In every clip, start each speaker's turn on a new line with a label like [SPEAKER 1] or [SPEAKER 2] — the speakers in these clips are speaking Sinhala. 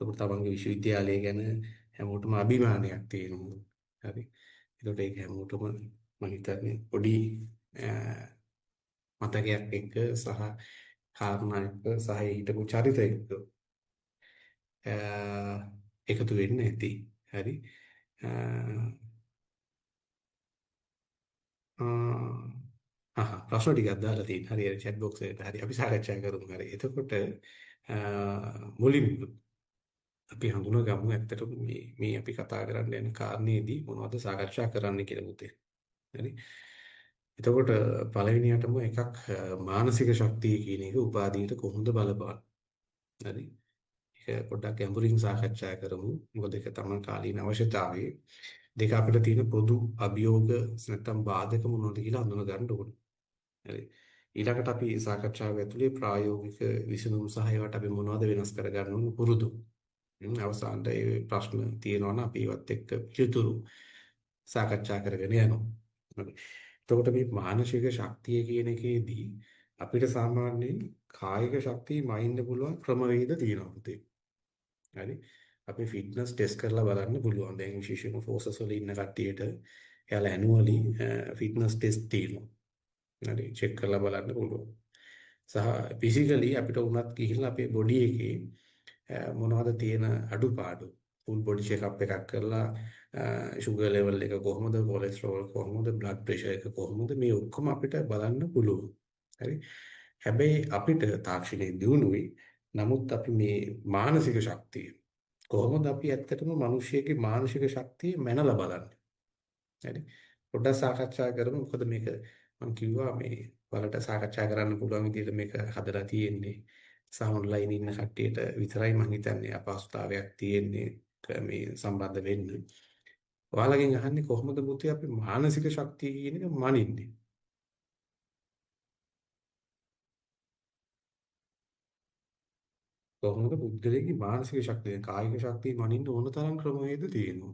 [SPEAKER 1] එතකොට තමන්ගේ විශ්වවිද්‍යාලය ගැන හැමෝටම අභිමානයක් තියෙනවා. හරි. එතකොට ඒක හැමෝටම මම හිතන්නේ පොඩි මතකයක් එක්ක සහ කාරණා එක්ක සහ හිටපු චරිත එක්ක එකතු වෙන්න ඇති. හරි. ප්‍රශ්න ටිකක් දාලා තියෙන. හරි හරි chat box එකට. හරි අපි සාකච්ඡා කරමු. හරි. එතකොට මුලින්ම අපි හඳුනගමු ඇත්තටම මේ අපි කතා කරන්න යන කාරණේදී මොනවද සාකච්ඡා කරන්න කියලා පුතේ. හරි. එතකොට පළවෙනියටම එකක් මානසික ශක්තිය කියන එක උපාධියට කොහොමද බලපාන්නේ. හරි. ඒක පොඩ්ඩක් ගැඹුරින් සාකච්ඡා කරමු. මොකද ඒක තමයි කාලීන අවශ්‍යතාවය. දෙක අපිට තියෙන පොදු අභියෝග නැත්නම් බාධක මොනවද කියලා හඳුන ගන්න ඕනේ. හරි. ඊළඟට අපි සාකච්ඡාව ඇතුලේ ප්‍රායෝගික විසඳුම් සහ ඒවට අපි මොනවද වෙනස් කරගන්න ඕන පුරුදු. අවසානට ඒ ප්‍රශ්න තියෙනවා නම් අපි ඒවත් එක්ක පිළිතුරු සාකච්ඡා කරගෙන යනවා. හරි. එතකොට මේ මානසික ශක්තිය කියන එකේදී අපිට සාමාන්‍යයෙන් කායික ශක්තිය මයින්ඩ් පුළුවන් ක්‍රමවේද තියෙනවා පුතේ. හරි. අපි ෆිට්නස් ටෙස්ට් කරලා බලන්න පුළුවන්. දැන් විශේෂයෙන්ම ෆෝසස් වල ඉන්න කට්ටියට එයාලා ඇනුවලි ෆිට්නස් ටෙස්ට් තියෙනවා. හරි. චෙක් කරලා බලන්න පුළුවන්. සහ ෆිසිකලි අපිට උනත් ගිහිල්ලා අපේ බොඩි එකේ මොනවද තියෙන අඩුපාඩු ෆුල් බොඩි චෙක්අප් එකක් කරලා ෂුගර් ලෙවල් එක කොහොමද කොලෙස්ටරෝල් කොහොමද බ්ලඩ් ප්‍රෙෂර් එක කොහොමද මේ ඔක්කොම අපිට බලන්න පුළුවන්. හරි. හැබැයි අපිට තාක්ෂණයේ දියුණුවයි. නමුත් අපි මේ මානසික ශක්තිය කොහොමද අපි ඇත්තටම මිනිසියෙකුගේ මානසික ශක්තිය මැනලා බලන්නේ. හරි. පොඩ්ඩක් සාකච්ඡා කරමු. මොකද මේක මම කිව්වා මේ වලට සාකච්ඡා කරන්න පුළුවන් විදිහට මේක හදලා තියෙන්නේ. සහ ඔන්ලයින් ඉන්න කට්ටියට විතරයි මම හිතන්නේ අපහසුතාවයක් තියෙන්නේ මේ සම්බන්ධ වෙන්න. ඔයාලගෙන් අහන්නේ කොහොමද පුතේ අපි මානසික ශක්තිය කියන එක මනින්නේ? කොහොමද පුද්ගලයාගේ මානසික ශක්තිය කායික ශක්තිය මනින්න ඕන තරම් ක්‍රමවේද තියෙනවා.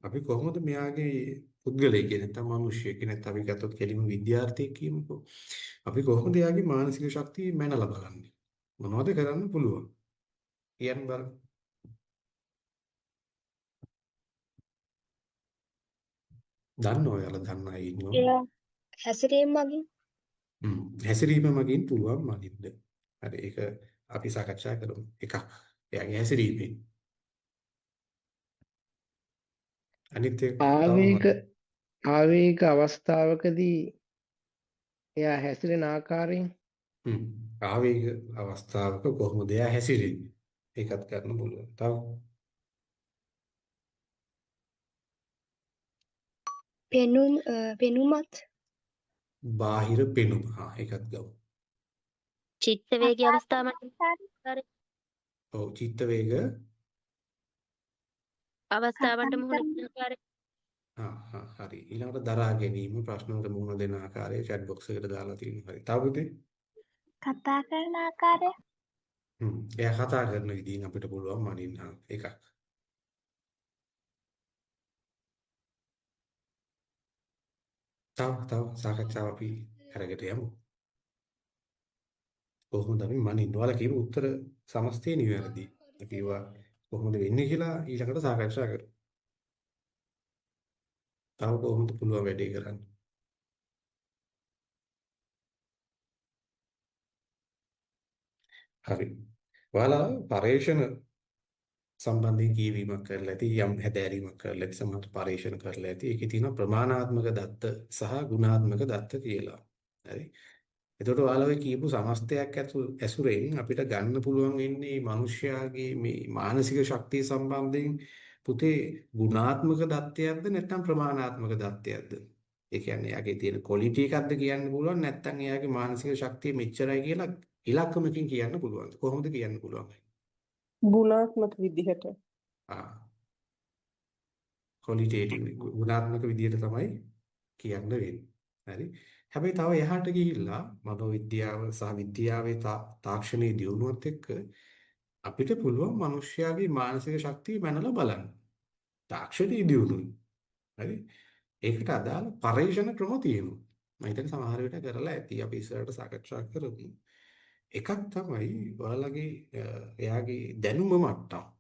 [SPEAKER 1] අපි කොහොමද මෙයාගේ පුද්ගලයෙක් කියන නැත්නම් මිනිහෙක් නැත්නම් අපි ගත්තොත් කෙලිම විද්‍යාර්ථයෙක් කියමුකෝ. අපි කොහොමද එයාගේ මානසික ශක්තිය මැනලා බලන්නේ? මොනවද කරන්න පුළුවන්? කියන්න බලන්න. දන්නව ඔයාලා දන්න අය ඉන්නවා.
[SPEAKER 2] එයා හැසිරීම මගින්
[SPEAKER 1] හැසිරීම මගින් පුළුවන් මනින්න. හරි ඒක අපි සාකච්ඡා කරමු. එකක්. එයාගේ හැසිරීමෙන්. අනිත් එක තව
[SPEAKER 3] ආවේග
[SPEAKER 1] මොනවද?
[SPEAKER 3] ආවේග අවස්ථාවකදී එයා හැසිරෙන ආකාරයෙන්
[SPEAKER 1] ආවේග අවස්ථාවක කොහොමද එයා හැසිරෙන්නේ? ඒකත් කරන්න පුළුවන්. තව
[SPEAKER 2] පෙනුමත්
[SPEAKER 1] බාහිර පෙනුම. ඒකත් ගමු.
[SPEAKER 4] චිත්ත වේගී අවස්ථාව මත
[SPEAKER 1] ඔව් චිත්ත වේග.
[SPEAKER 4] අවස්ථාවන්ට මුහුණ දෙන ආකාරය
[SPEAKER 1] හරි. ඊළඟට දරා ගැනීම ප්‍රශ්න වලට මුහුණ දෙන ආකාරය chat box එකට දාලා තියෙනවා. හරි. තව පුතේ?
[SPEAKER 2] කතා කරන ආකාරය
[SPEAKER 1] එයා කතා කරන විදිහින් අපිට පුළුවන් මනින්න එකක්. තව සාකච්ඡාව අපි අරගෙන යමු. කොහොමද අපි මනින්න? ඔයාලා කියපු උත්තර සමස්තය නිවැරදි. අපි ඒවා කොහොමද වෙන්නේ කියලා ඊළඟට සාකච්ඡා කරමු. තව කොහොමද පුළුවන් වැඩේ කරන්න? හරි. ඔයාලා පරේක්ෂණ සම්බන්ධයෙන් කියවීමක් කරලා ඇති යම් හැදෑරීමක් කරලා ඇති සමහර පරීක්ෂණ කරලා ඇති ඒකේ තියෙන ප්‍රමාණාත්මක දත්ත සහ ගුණාත්මක දත්ත කියලා. හරි. එතකොට ඔයාලා කියපු සමස්තයක් ඇසුරෙන් අපිට ගන්න පුළුවන් වෙන්නේ මිනිස්යාගේ මේ මානසික ශක්තිය සම්බන්ධයෙන් පුතේ ගුණාත්මක දත්තයක්ද නැත්නම් ප්‍රමාණාත්මක දත්තයක්ද? ඒ කියන්නේ යාගේ තියෙන ක්වොලිටි එකක්ද කියන්න පුළුවන් නැත්නම් එයාගේ මානසික ශක්තිය මෙච්චරයි කියලා ඉලක්කමකින් කියන්න පුළුවන්. කොහොමද කියන්න පුළුවන්?
[SPEAKER 5] ගුණාත්මක විදිහට
[SPEAKER 1] ආ ක්වොලිටේටිව් ගුණාත්මක විදියට තමයි කියන්න වෙන්නේ. හරි. හැබැයි තව එහාට ගිහිල්ලා මනෝවිද්‍යාව සහ විද්‍යාවේ තාක්ෂණයේ දියුණුවත් එක්ක අපිට පුළුවන් මිනිස්යාගේ මානසික ශක්තිය මැනලා බලන්න. තාක්ෂණයේ දියුණුවයි. හරි. ඒකට අදාළ පරීක්ෂණ ක්‍රම තියෙනවා. මම හිතන්නේ සමහර විට කරලා ඇති අපි ඉස්සරහට සාකච්ඡා කරමු. එකක් තමයි ඔයාලගේ එයාගේ දැනුම මට්ටම.